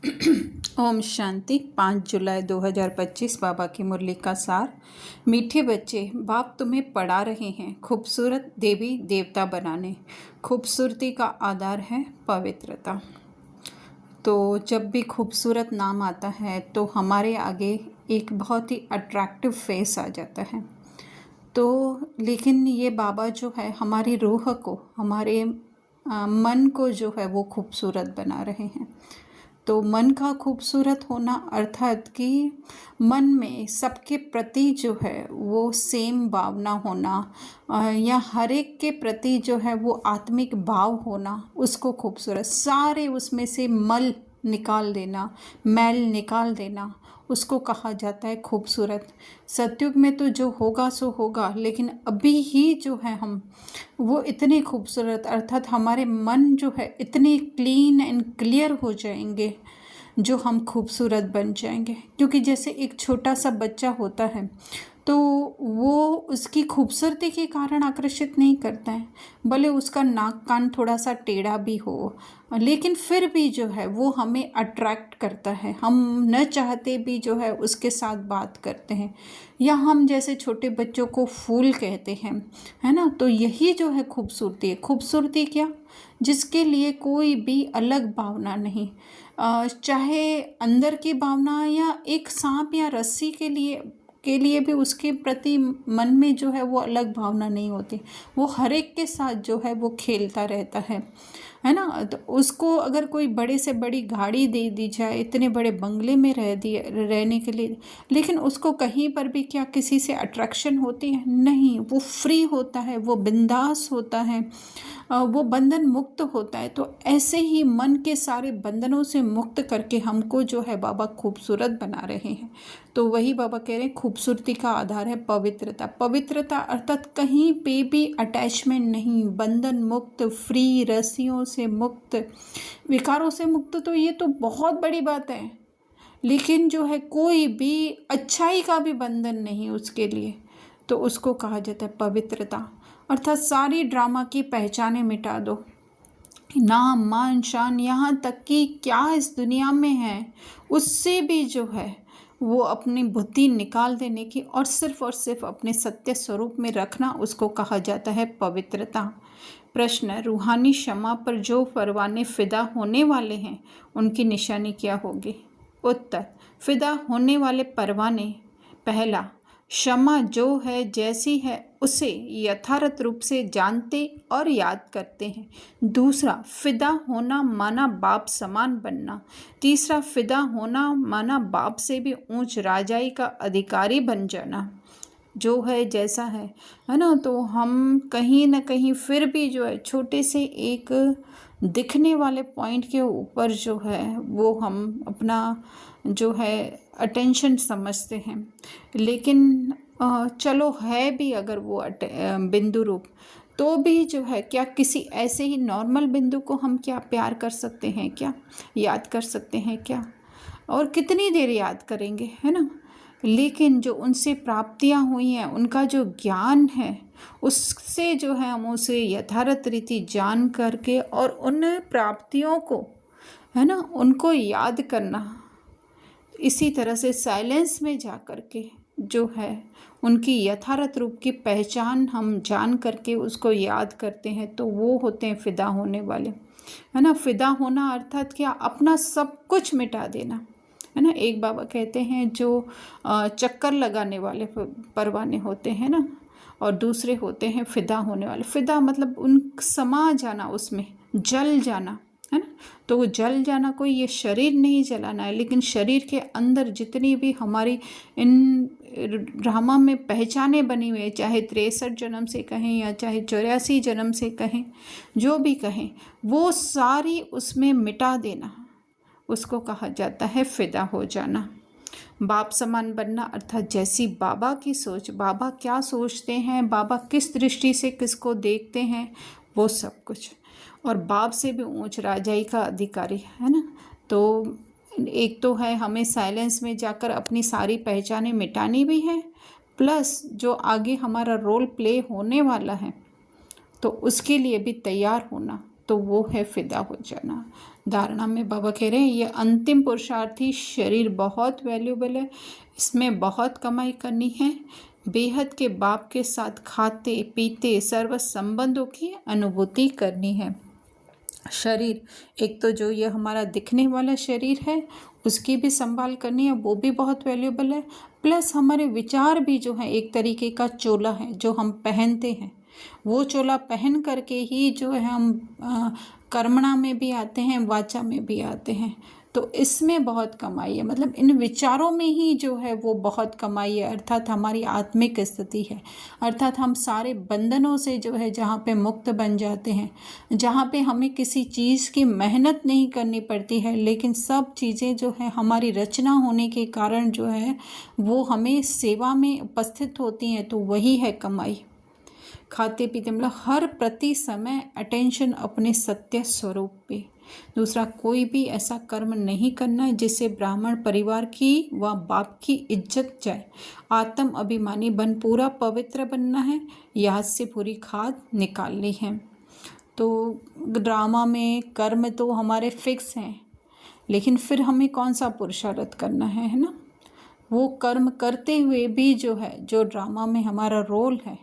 ओम शांति। 5 जुलाई 2025 बाबा की मुरली का सार। मीठे बच्चे, बाप तुम्हें पढ़ा रहे हैं खूबसूरत देवी देवता बनाने। खूबसूरती का आधार है पवित्रता। तो जब भी खूबसूरत नाम आता है तो हमारे आगे एक बहुत ही अट्रैक्टिव फेस आ जाता है। तो लेकिन ये बाबा जो है हमारी रूह को, हमारे मन को जो है वो खूबसूरत बना रहे हैं। तो मन का खूबसूरत होना अर्थात कि मन में सबके प्रति जो है वो सेम भावना होना, या हर एक के प्रति जो है वो आत्मिक भाव होना, उसको खूबसूरत। सारे उसमें से मल निकाल देना, मैल निकाल देना, उसको कहा जाता है खूबसूरत। सतयुग में तो जो होगा सो होगा, लेकिन अभी ही जो है हम वो इतने खूबसूरत, अर्थात हमारे मन जो है इतने क्लीन एंड क्लियर हो जाएंगे जो हम खूबसूरत बन जाएंगे। क्योंकि जैसे एक छोटा सा बच्चा होता है तो वो उसकी खूबसूरती के कारण आकर्षित नहीं करता है, भले उसका नाक कान थोड़ा सा टेढ़ा भी हो, लेकिन फिर भी जो है वो हमें अट्रैक्ट करता है। हम न चाहते भी जो है उसके साथ बात करते हैं, या हम जैसे छोटे बच्चों को फूल कहते हैं, है ना। तो यही जो है खूबसूरती है। खूबसूरती क्या? जिसके लिए कोई भी अलग भावना नहीं, चाहे अंदर की भावना या एक सांप या रस्सी के लिए भी उसके प्रति मन में जो है वो अलग भावना नहीं होती। वो हर एक के साथ जो है वो खेलता रहता है ना। तो उसको अगर कोई बड़े से बड़ी गाड़ी दे दी जाए, इतने बड़े बंगले में रहने के लिए, लेकिन उसको कहीं पर भी क्या किसी से अट्रैक्शन होती है? नहीं। वो फ्री होता है, वो बिंदास होता है, वो बंधन मुक्त होता है। तो ऐसे ही मन के सारे बंधनों से मुक्त करके हमको जो है बाबा खूबसूरत बना रहे हैं। तो वही बाबा कह रहे हैं खूबसूरती का आधार है पवित्रता। पवित्रता अर्थात कहीं पे भी अटैचमेंट नहीं, बंधन मुक्त, फ्री, रस्सियों से मुक्त, विकारों से मुक्त। तो ये तो बहुत बड़ी बात है, लेकिन जो है कोई भी अच्छाई का भी बंधन नहीं उसके लिए, तो उसको कहा जाता है पवित्रता। अर्थात सारी ड्रामा की पहचानें मिटा दो, नाम मान शान, यहाँ तक कि क्या इस दुनिया में है उससे भी जो है वो अपनी बुद्धि निकाल देने की और सिर्फ अपने सत्य स्वरूप में रखना, उसको कहा जाता है पवित्रता। प्रश्न: रूहानी क्षमा पर जो परवाने फिदा होने वाले हैं उनकी निशानी क्या होगी? उत्तर: फिदा होने वाले परवाने, पहला, क्षमा जो है जैसी है उसे यथार्थ रूप से जानते और याद करते हैं। दूसरा, फिदा होना माना बाप समान बनना। तीसरा, फिदा होना माना बाप से भी ऊंच राजाई का अधिकारी बन जाना। जो है जैसा है ना। तो हम कहीं ना कहीं फिर भी जो है छोटे से एक दिखने वाले पॉइंट के ऊपर जो है वो हम अपना जो है अटेंशन समझते हैं, लेकिन चलो है भी अगर वो बिंदु रूप, तो भी जो है क्या किसी ऐसे ही नॉर्मल बिंदु को हम क्या प्यार कर सकते हैं, क्या याद कर सकते हैं क्या? और कितनी देर याद करेंगे, है ना। लेकिन जो उनसे प्राप्तियां हुई हैं, उनका जो ज्ञान है, उससे जो है हम उसे यथार्थ रीति जान करके और उन प्राप्तियों को, है ना, उनको याद करना। इसी तरह से साइलेंस में जा कर के जो है उनकी यथार्थ रूप की पहचान हम जान करके उसको याद करते हैं, तो वो होते हैं फिदा होने वाले, है ना। फिदा होना अर्थात क्या? अपना सब कुछ मिटा देना, है ना। एक बाबा कहते हैं जो चक्कर लगाने वाले परवाने होते हैं ना, और दूसरे होते हैं फिदा होने वाले। फिदा मतलब उन समा जाना, उसमें जल जाना, है ना। तो वो जल जाना, कोई ये शरीर नहीं जलाना है, लेकिन शरीर के अंदर जितनी भी हमारी इन ड्रामा में पहचाने बनी हुई है, चाहे 63 जन्म से कहें या चाहे 84 जन्म से कहें, जो भी कहें, वो सारी उसमें मिटा देना, उसको कहा जाता है फिदा हो जाना। बाप समान बनना अर्थात जैसी बाबा की सोच, बाबा क्या सोचते हैं, बाबा किस दृष्टि से किसको देखते हैं, वो सब कुछ। और बाप से भी ऊंच राजाई का अधिकारी, है ना। तो एक तो है हमें साइलेंस में जाकर अपनी सारी पहचानें मिटानी भी है, प्लस जो आगे हमारा रोल प्ले होने वाला है तो उसके लिए भी तैयार होना। तो वो है फिदा हो जाना। धारणा में बाबा कह रहे हैं ये अंतिम पुरुषार्थी शरीर बहुत वैल्यूबल है, इसमें बहुत कमाई करनी है, बेहद के बाप के साथ खाते पीते सर्व संबंधों की अनुभूति करनी है। शरीर, एक तो जो ये हमारा दिखने वाला शरीर है उसकी भी संभाल करनी है, वो भी बहुत वैल्यूबल है। प्लस हमारे विचार भी जो है एक तरीके का चोला है जो हम पहनते हैं, वो चोला पहन करके ही जो है हम कर्मणा में भी आते हैं, वाचा में भी आते हैं। तो इसमें बहुत कमाई है, मतलब इन विचारों में ही जो है वो बहुत कमाई है, अर्थात हमारी आत्मिक स्थिति है, अर्थात हम सारे बंधनों से जो है जहाँ पे मुक्त बन जाते हैं, जहाँ पे हमें किसी चीज़ की मेहनत नहीं करनी पड़ती है, लेकिन सब चीज़ें जो है हमारी रचना होने के कारण जो है वो हमें सेवा में उपस्थित होती हैं, तो वही है कमाई। खाते पीते मतलब हर प्रति समय अटेंशन अपने सत्य स्वरूप पे। दूसरा, कोई भी ऐसा कर्म नहीं करना है जिससे ब्राह्मण परिवार की व बाप की इज्जत जाए। आत्म अभिमानी बन पूरा पवित्र बनना है, याद से पूरी खाद निकालनी है। तो ड्रामा में कर्म तो हमारे फिक्स हैं, लेकिन फिर हमें कौन सा पुरुषार्थ करना है ना। वो कर्म करते हुए भी जो है जो ड्रामा में हमारा रोल है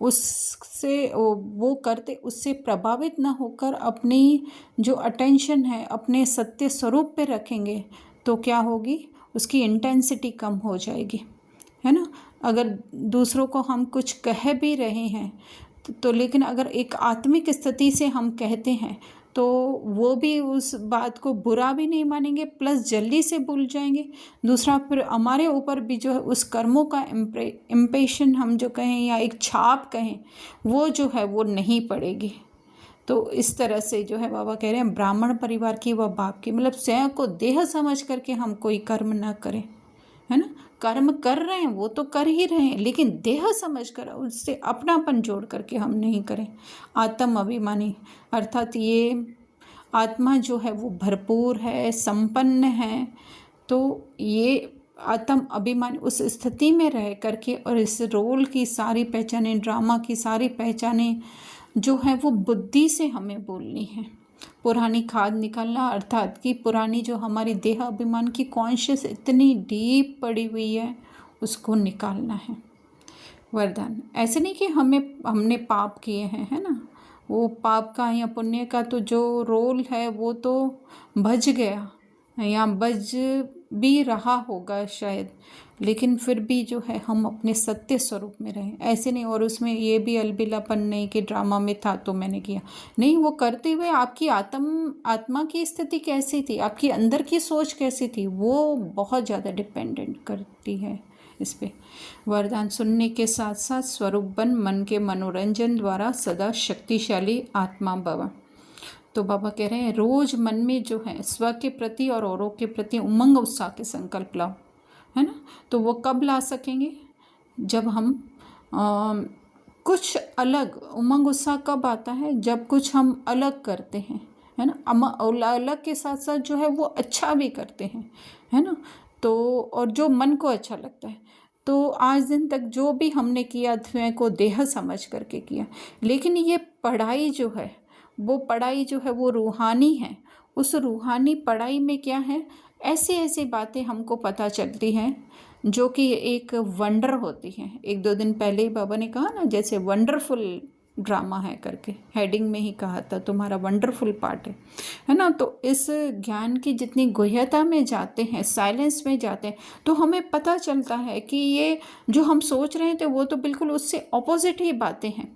उससे वो करते उससे प्रभावित ना होकर अपनी जो अटेंशन है अपने सत्य स्वरूप पे रखेंगे तो क्या होगी, उसकी इंटेंसिटी कम हो जाएगी, है ना। अगर दूसरों को हम कुछ कह भी रहे हैं तो लेकिन अगर एक आत्मिक स्थिति से हम कहते हैं तो वो भी उस बात को बुरा भी नहीं मानेंगे, प्लस जल्दी से भूल जाएंगे। दूसरा, फिर हमारे ऊपर भी जो है उस कर्मों का इम्प्रेशन हम जो कहें या एक छाप कहें वो जो है वो नहीं पड़ेगी। तो इस तरह से जो है बाबा कह रहे हैं ब्राह्मण परिवार की व बाप की, मतलब स्वयं को देह समझ करके हम कोई कर्म ना करें, है ना। कर्म कर रहे हैं वो तो कर ही रहे हैं, लेकिन देह समझ कर उससे अपनापन जोड़ करके हम नहीं करें। आत्म अभिमानी अर्थात ये आत्मा जो है वो भरपूर है, संपन्न है, तो ये आत्म अभिमान उस स्थिति में रह करके और इस रोल की सारी पहचानें, ड्रामा की सारी पहचानें जो है वो बुद्धि से हमें बोलनी है। पुरानी खाद निकालना अर्थात कि पुरानी जो हमारी देह अभिमान की कॉन्शियस इतनी डीप पड़ी हुई है उसको निकालना है। वरदान, ऐसे नहीं कि हमने पाप किए हैं, है ना, वो पाप का या पुण्य का तो जो रोल है वो तो बच गया या बच भी रहा होगा शायद, लेकिन फिर भी जो है हम अपने सत्य स्वरूप में रहें, ऐसे नहीं। और उसमें ये भी अलबिलापन नहीं कि ड्रामा में था तो मैंने किया, नहीं। वो करते हुए आपकी आत्मा की स्थिति कैसी थी, आपकी अंदर की सोच कैसी थी, वो बहुत ज़्यादा डिपेंडेंट करती है इस पे। वरदान, सुनने के साथ साथ स्वरूप बन मन के मनोरंजन द्वारा सदा शक्तिशाली आत्मा भव। तो बाबा कह रहे हैं रोज मन में जो है स्व के प्रति और औरों के प्रति उमंग उत्साह के संकल्प लाओ, है ना। तो वो कब ला सकेंगे, जब हम कुछ अलग, उमंग उत्साह कब आता है, जब कुछ हम अलग करते हैं, है ना। अलग के साथ साथ जो है वो अच्छा भी करते हैं, है ना। तो और जो मन को अच्छा लगता है, तो आज दिन तक जो भी हमने किया स्वयं को देह समझ करके किया, लेकिन ये पढ़ाई जो है वो पढ़ाई जो है वो रूहानी है। उस रूहानी पढ़ाई में क्या है, ऐसी ऐसी बातें हमको पता चलती हैं जो कि एक वंडर होती हैं। एक दो दिन पहले ही बाबा ने कहा ना, जैसे वंडरफुल ड्रामा है करके हेडिंग में ही कहा था, तुम्हारा वंडरफुल पार्ट है ना। तो इस ज्ञान की जितनी गुह्यता में जाते हैं, साइलेंस में जाते हैं, तो हमें पता चलता है कि ये जो हम सोच रहे थे वो तो बिल्कुल उससे ऑपोजिट ही बातें हैं,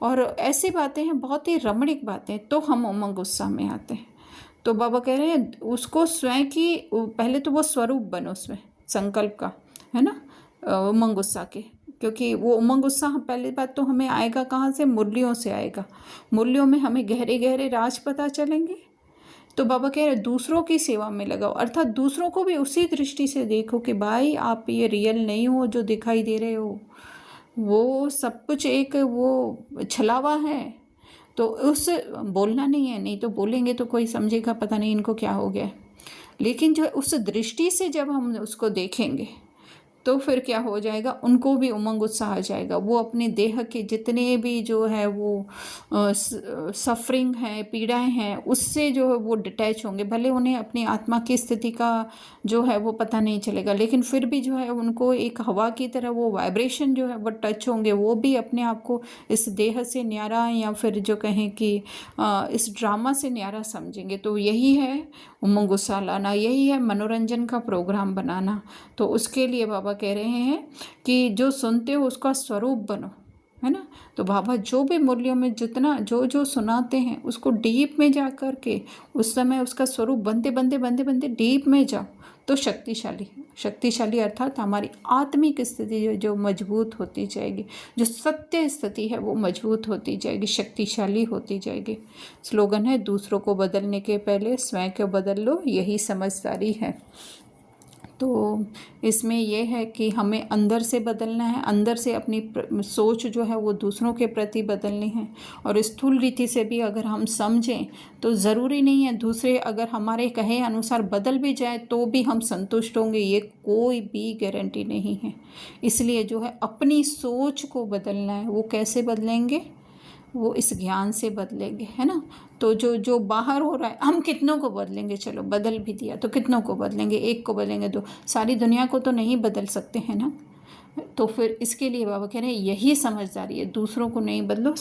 और ऐसी बातें हैं बहुत ही रमणीक बातें, तो हम उमंग उत्साह में आते हैं। तो बाबा कह रहे हैं उसको स्वयं की पहले तो वो स्वरूप बनो उसमें संकल्प का, है ना, उमंग उत्साह के, क्योंकि वो उमंग उत्साह पहली बात तो हमें आएगा कहाँ से, मुरलियों से आएगा। मुरलियों में हमें गहरे गहरे राज पता चलेंगे। तो बाबा कह रहे दूसरों की सेवा में लगाओ, अर्थात दूसरों को भी उसी दृष्टि से देखो कि भाई आप ये रियल नहीं हो जो दिखाई दे रहे हो, वो सब कुछ एक वो छलावा है। तो उस बोलना नहीं है, नहीं तो बोलेंगे तो कोई समझेगा पता नहीं इनको क्या हो गया, लेकिन जो उस दृष्टि से जब हम उसको देखेंगे तो फिर क्या हो जाएगा, उनको भी उमंग उत्साह आ जाएगा। वो अपने देह के जितने भी जो है वो सफरिंग है, पीड़ाएं हैं, उससे जो है वो डिटैच होंगे। भले उन्हें अपनी आत्मा की स्थिति का जो है वो पता नहीं चलेगा, लेकिन फिर भी जो है उनको एक हवा की तरह वो वाइब्रेशन जो है वो टच होंगे। वो भी अपने आप को इस देह से न्यारा, या फिर जो कहें कि इस ड्रामा से न्यारा समझेंगे। तो यही है उमंग उत्साह लाना, यही है मनोरंजन का प्रोग्राम बनाना। तो उसके लिए बाबा कह रहे हैं कि जो सुनते हो उसका स्वरूप बनो, है ना। तो बाबा जो भी मूल्यों में जितना जो जो सुनाते हैं उसको डीप में जा कर के उस समय उसका स्वरूप बनते बनते बनते बनते डीप में जाओ तो शक्तिशाली अर्थात हमारी आत्मिक स्थिति जो मजबूत होती जाएगी, जो सत्य स्थिति है वो मजबूत होती जाएगी, शक्तिशाली होती जाएगी। स्लोगन है, दूसरों को बदलने के पहले स्वयं को बदल लो, यही समझदारी है। तो इसमें यह है कि हमें अंदर से बदलना है, अंदर से अपनी सोच जो है वो दूसरों के प्रति बदलनी है। और स्थूल रीति से भी अगर हम समझें तो ज़रूरी नहीं है दूसरे अगर हमारे कहे अनुसार बदल भी जाए तो भी हम संतुष्ट होंगे, ये कोई भी गारंटी नहीं है। इसलिए जो है अपनी सोच को बदलना है। वो कैसे बदलेंगे, वो इस ज्ञान से बदलेंगे, है ना। तो जो जो बाहर हो रहा है, हम कितनों को बदलेंगे, चलो बदल भी दिया तो कितनों को बदलेंगे, एक को बदलेंगे तो सारी दुनिया को तो नहीं बदल सकते हैं ना। तो फिर इसके लिए बाबा कह रहे हैं यही समझदारी है, दूसरों को नहीं बदलो,